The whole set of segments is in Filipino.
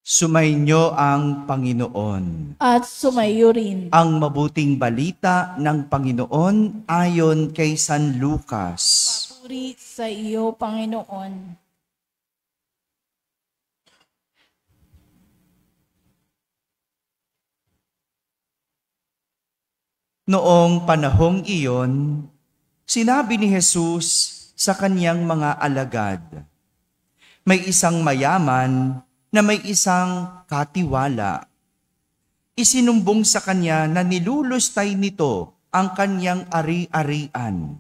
Sumainyo ang Panginoon. At sumayo rin. Ang mabuting balita ng Panginoon ayon kay San Lucas. Papuri sa iyo, Panginoon. Noong panahong iyon, sinabi ni Jesus sa kaniyang mga alagad, "May isang mayaman na may isang katiwala. Isinumbong sa kanya na nilulustay nito ang kanyang ari-arian.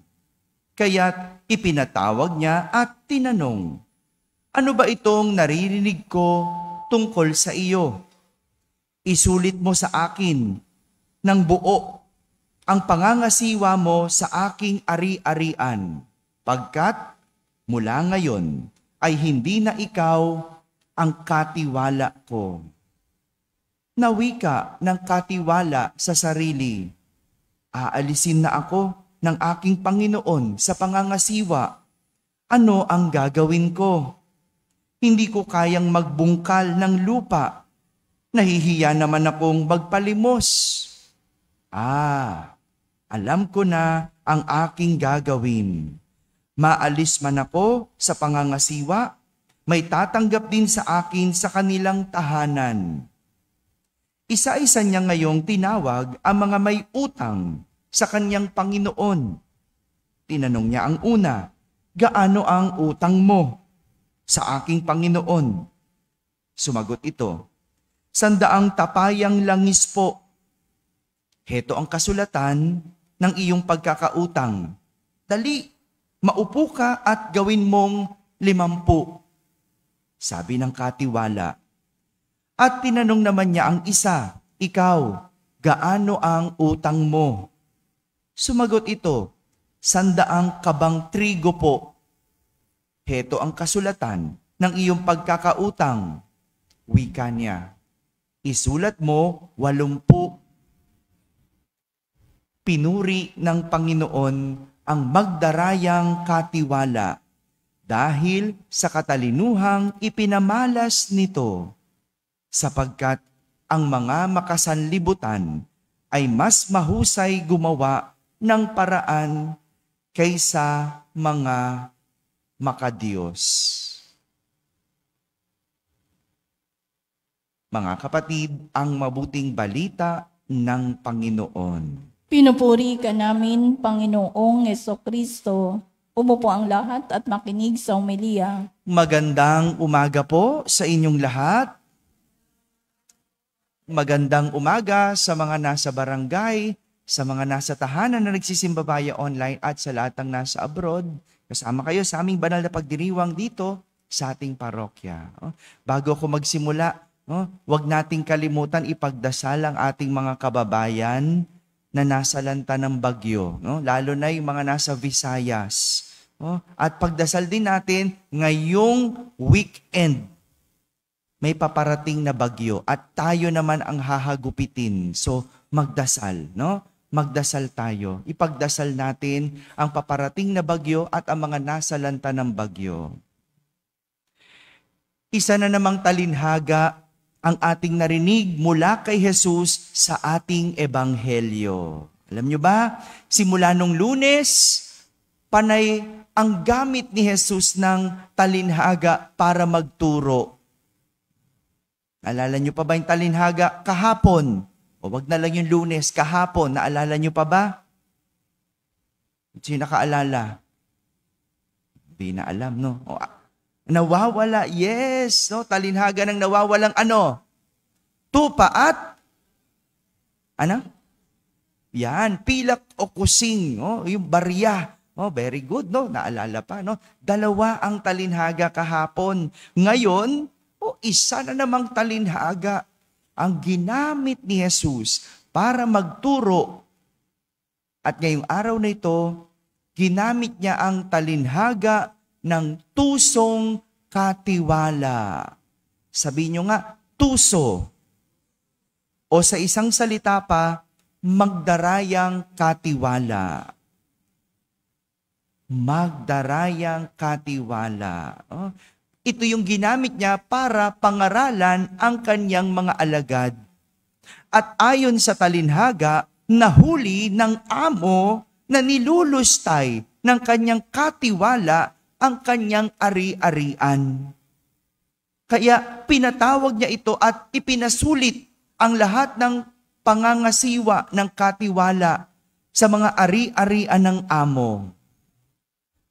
Kaya't ipinatawag niya at tinanong, 'Ano ba itong naririnig ko tungkol sa iyo? Isulit mo sa akin ng buo ang pangangasiwa mo sa aking ari-arian, pagkat mula ngayon ay hindi na ikaw ang katiwala ko." Nawi ka ng katiwala sa sarili. Aalisin na ako ng aking Panginoon sa pangangasiwa. Ano ang gagawin ko? Hindi ko kayang magbungkal ng lupa. Nahihiya naman akong magpalimos. Alam ko na ang aking gagawin. Maalis man ako sa pangangasiwa, may tatanggap din sa akin sa kanilang tahanan. Isa-isa niya ngayong tinawag ang mga may utang sa kanyang Panginoon. Tinanong niya ang una, "Gaano ang utang mo sa aking Panginoon?" Sumagot ito, 100 tapayang langis po. Heto ang kasulatan ng iyong pagkakautang. Dali, maupo ka at gawin mong 50. Sabi ng katiwala. At tinanong naman niya ang isa, "Ikaw, gaano ang utang mo?" Sumagot ito, 100 kabang trigo po. Heto ang kasulatan ng iyong pagkakautang. Wika niya, "Isulat mo 80. Pinuri ng Panginoon ang magdarayang katiwala dahil sa katalinuhang ipinamalas nito, sapagkat ang mga makasanlibutan ay mas mahusay gumawa ng paraan kaysa mga makadiyos." Mga kapatid, ang mabuting balita ng Panginoon. Pinupuri ka namin, Panginoong Jesucristo. Umupo ang lahat at makinig sa homilya. Magandang umaga po sa inyong lahat. Magandang umaga sa mga nasa barangay, sa mga nasa tahanan na nagsisimba via online at sa lahat ng nasa abroad. Kasama kayo sa aming banal na pagdiriwang dito sa ating parokya. Bago ako magsimula, huwag nating kalimutan ipagdasal ang ating mga kababayan na nasa lanta ng bagyo, lalo na yung mga nasa Visayas. At pagdasal din natin ngayong weekend. May paparating na bagyo at tayo naman ang hahagupitin. So magdasal, Magdasal tayo. Ipagdasal natin ang paparating na bagyo at ang mga nasa lanta ng bagyo. Isa na namang talinhaga ang ating narinig mula kay Jesus sa ating ebanghelyo. Alam nyo ba, simula nung Lunes, panay ang gamit ni Jesus ng talinhaga para magturo. Naalala nyo pa ba yung talinhaga kahapon? O wag na lang yung Lunes, kahapon, naalala nyo pa ba? Sino nakaalala? Hindi na alam, no? Nawawala, yes, talinhaga ng nawawalang tupa at yan, pilak o kusing, yung barya. Very good, naalala pa, 2 ang talinhaga kahapon. Ngayon, isa na namang talinhaga ang ginamit ni Jesus para magturo. At ngayong araw na ito, ginamit niya ang talinhaga ng tusong katiwala. Sabihin nyo nga, tuso. O sa isang salita pa, magdarayang katiwala. Magdarayang katiwala. ito yung ginamit niya para pangaralan ang kanyang mga alagad. At ayon sa talinhaga, nahuli ng amo na nilulustay ng kanyang katiwala ang kanyang ari-arian. Kaya pinatawag niya ito at ipinasulit ang lahat ng pangangasiwa ng katiwala sa mga ari-arian ng amo.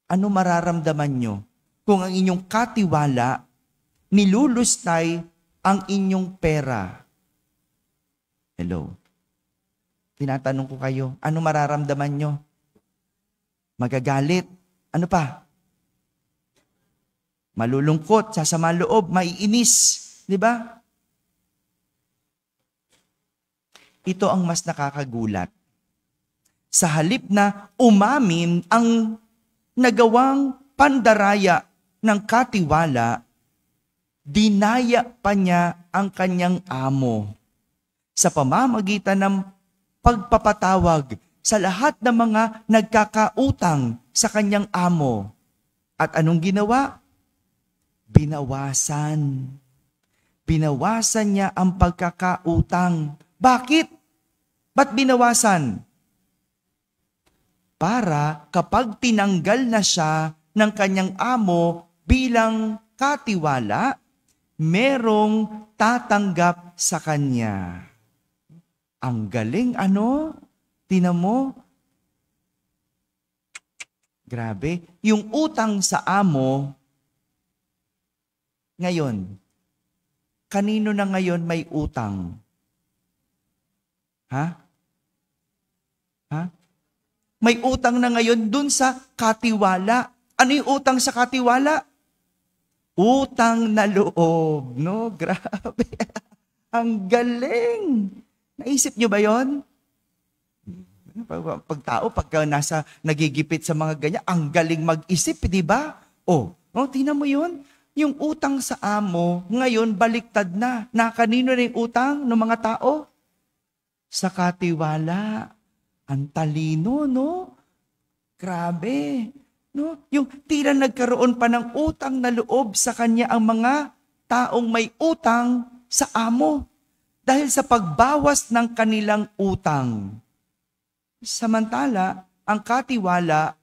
Ano mararamdaman nyo kung ang inyong katiwala nilulustay ang inyong pera? Hello? Tinatanong ko kayo, ano mararamdaman nyo? Magagalit? Ano pa? Malulungkot, sasama loob, maiinis. Di ba? Ito ang mas nakakagulat. Sa halip na umamin ang nagawang pandaraya ng katiwala, dinaya pa niya ang kanyang amo sa pamamagitan ng pagpapatawag sa lahat ng mga nagkakautang sa kanyang amo. At anong ginawa? Binawasan. Binawasan niya ang pagkakautang. Bakit? Ba't binawasan? Para kapag tinanggal na siya ng kanyang amo bilang katiwala, merong tatanggap sa kanya. Ang galing, ano? Tingnan mo. Grabe. Yung utang sa amo, ngayon, kanino na ngayon may utang? Ha? May utang na ngayon dun sa katiwala. Ano yung utang sa katiwala? Utang na loob. No? Grabe. Ang galing. Naisip nyo ba yon? Pag tao, pagka nagigipit sa mga ganyan, ang galing mag-isip, di ba? Tingnan mo yun. Yung utang sa amo, ngayon baliktad na. Na kanino na yung utang ng mga tao? Sa katiwala. Ang talino, no? Grabe. No? Yung tila nagkaroon pa ng utang na loob sa kanya ang mga taong may utang sa amo. Dahil sa pagbawas ng kanilang utang. Samantala, ang katiwala,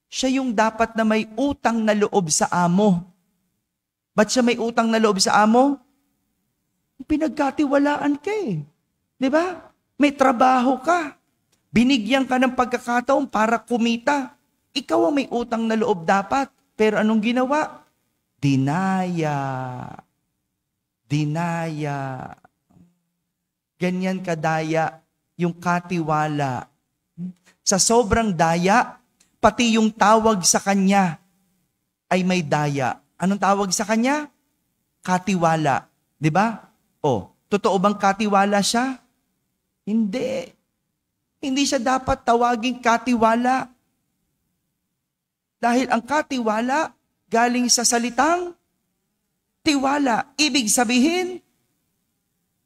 siya yung dapat na may utang na loob sa amo. Ba't siya may utang na loob sa amo? Pinagkatiwalaan ka eh. Di ba? May trabaho ka. Binigyan ka ng pagkakataon para kumita. Ikaw ang may utang na loob dapat. Pero anong ginawa? Dinaya. Ganyan kadaya yung katiwala. Sa sobrang daya, pati yung tawag sa kanya ay may daya. Anong tawag sa kanya? Katiwala. Di ba? Totoo bang katiwala siya? Hindi. Hindi siya dapat tawaging katiwala. Dahil ang katiwala galing sa salitang tiwala. Ibig sabihin,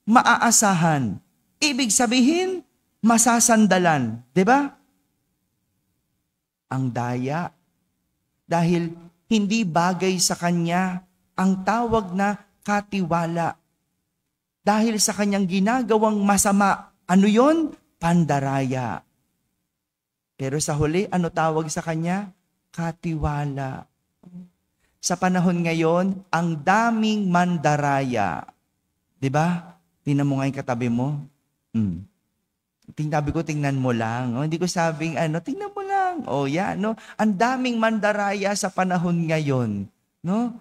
maaasahan. Ibig sabihin, masasandalan. Diba? Ang daya. Dahil hindi bagay sa kanya ang tawag na katiwala. Dahil sa kanyang ginagawang masama. Ano yon? Pandaraya. Pero sa huli, ano tawag sa kanya? Katiwala. Sa panahon ngayon, ang daming mandaraya. Diba? Tingnan mo nga yung katabi mo. Sabi ko, tingnan mo lang. Hindi ko sabing, tingnan mo lang. Yan, no? Ang daming mandaraya sa panahon ngayon. No?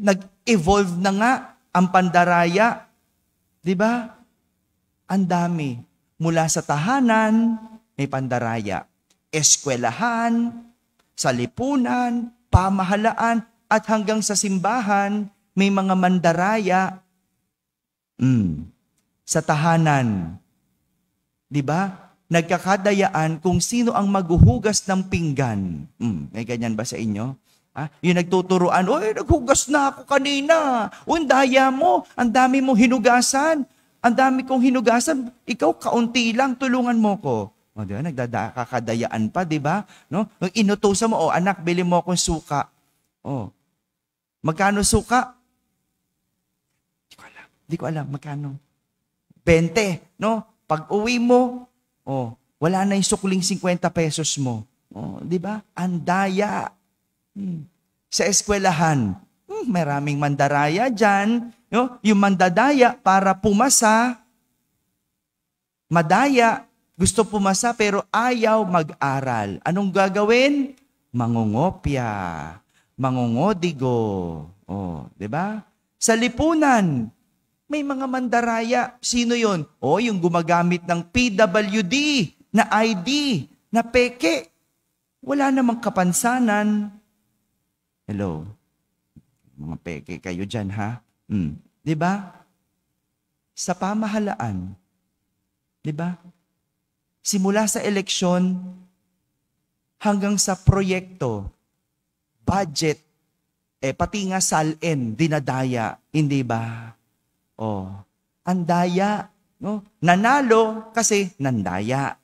Nag-evolve na nga ang pandaraya. Diba? Ang dami. Mula sa tahanan, may pandaraya. Eskwelahan, sa lipunan, pamahalaan, at hanggang sa simbahan, may mga mandaraya. Sa tahanan, di ba? Nagkakadayaan kung sino ang maghuhugas ng pinggan. May ganyan ba sa inyo? Yung nagtuturuan, naghugas na ako kanina. Ang daya mo, ang dami mong hinugasan. Ang dami kong hinugasan, ikaw kaunti lang, tulungan mo ko. Di ba? Nagkakadayaan pa, di ba? No? Inutusan mo, anak, bili mo akong suka. Magkano suka? Di ko alam magkano. 20, no? Pag uwi mo, wala na yung sukling 50 pesos mo. Di ba? Andaya. Sa eskwelahan, maraming mandaraya dyan. No? Yung mandadaya para pumasa, madaya, gusto pumasa pero ayaw mag-aral. Anong gagawin? Mangungopya, mangungodigo. Di ba? Sa lipunan, may mga mandaraya. Sino yon? Yung gumagamit ng PWD na ID, na peke. Wala namang kapansanan. Hello? Mga peke kayo dyan, ha? Di ba? Sa pamahalaan, di ba? Simula sa eleksyon hanggang sa proyekto, budget, pati nga SALN, dinadaya, hindi ba? Andaya, no? Nanalo kasi nandaya.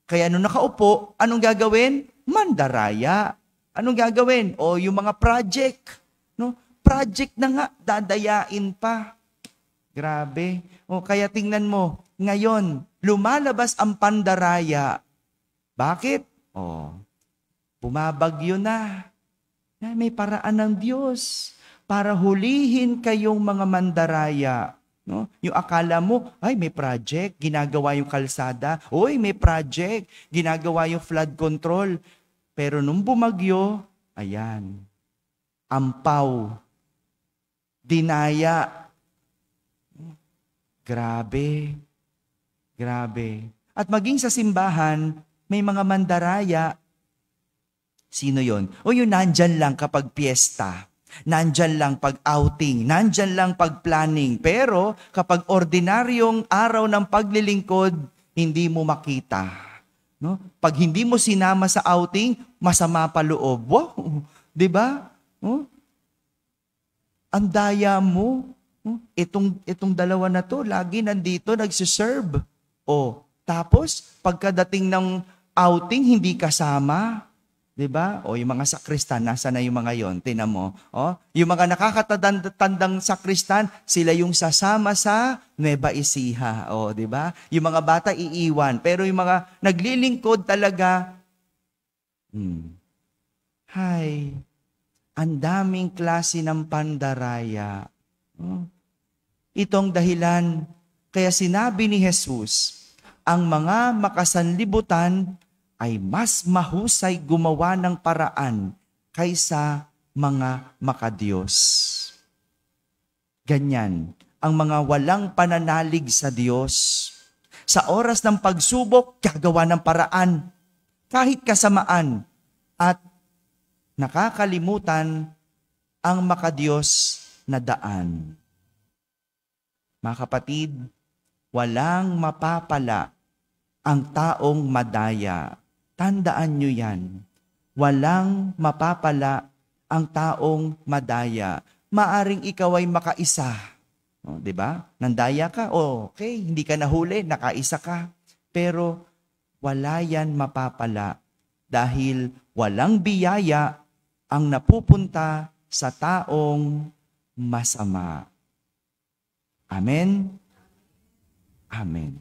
Kaya nung nakaupo, anong gagawin? Mandaraya. Anong gagawin? Yung mga project, no? Project na nga, dadayain pa. Grabe. Kaya tingnan mo, ngayon, lumalabas ang pandaraya. Bakit? Bumabagyo na. May paraan ng Diyos para hulihin kayong mga mandaraya. No? Yung akala mo, may project, ginagawa yung kalsada. May project, ginagawa yung flood control. Pero nung bumagyo, ayan, ampaw, dinaya. Grabe. At maging sa simbahan, may mga mandaraya. Sino yon? Yung nandyan lang kapag piyesta. Nandyan lang pag outing, nandyan lang pag planning. Pero kapag ordinaryong araw ng paglilingkod, hindi mo makita. No? Pag hindi mo sinama sa outing, masama pa loob. Wow! Di ba? Ang daya mo. Itong dalawa na to, lagi nandito, nagsiserve. Tapos, pagkadating ng outing, hindi kasama. Diba? Yung mga sakristan, nasa na yung mga yon? Tingnan mo. Yung mga nakakatandang sakristan, sila yung sasama sa Nueva Ecija. Diba? Yung mga bata iiwan. Pero yung mga naglilingkod talaga, ang daming klase ng pandaraya. Itong dahilan, kaya sinabi ni Jesus, ang mga makasanlibutan ay mas mahusay gumawa ng paraan kaysa mga makadiyos. Ganyan, ang mga walang pananalig sa Diyos. Sa oras ng pagsubok, gagawa ng paraan, kahit kasamaan, at nakakalimutan ang makadiyos na daan. Mga kapatid, walang mapapala ang taong madaya. Tandaan nyo yan. Walang mapapala ang taong madaya. Maaring ikaw ay makaisa. Diba? Nandaya ka, okay, hindi ka nahuli, nakaisa ka. Pero wala yan mapapala dahil walang biyaya ang napupunta sa taong masama. Amen? Amen.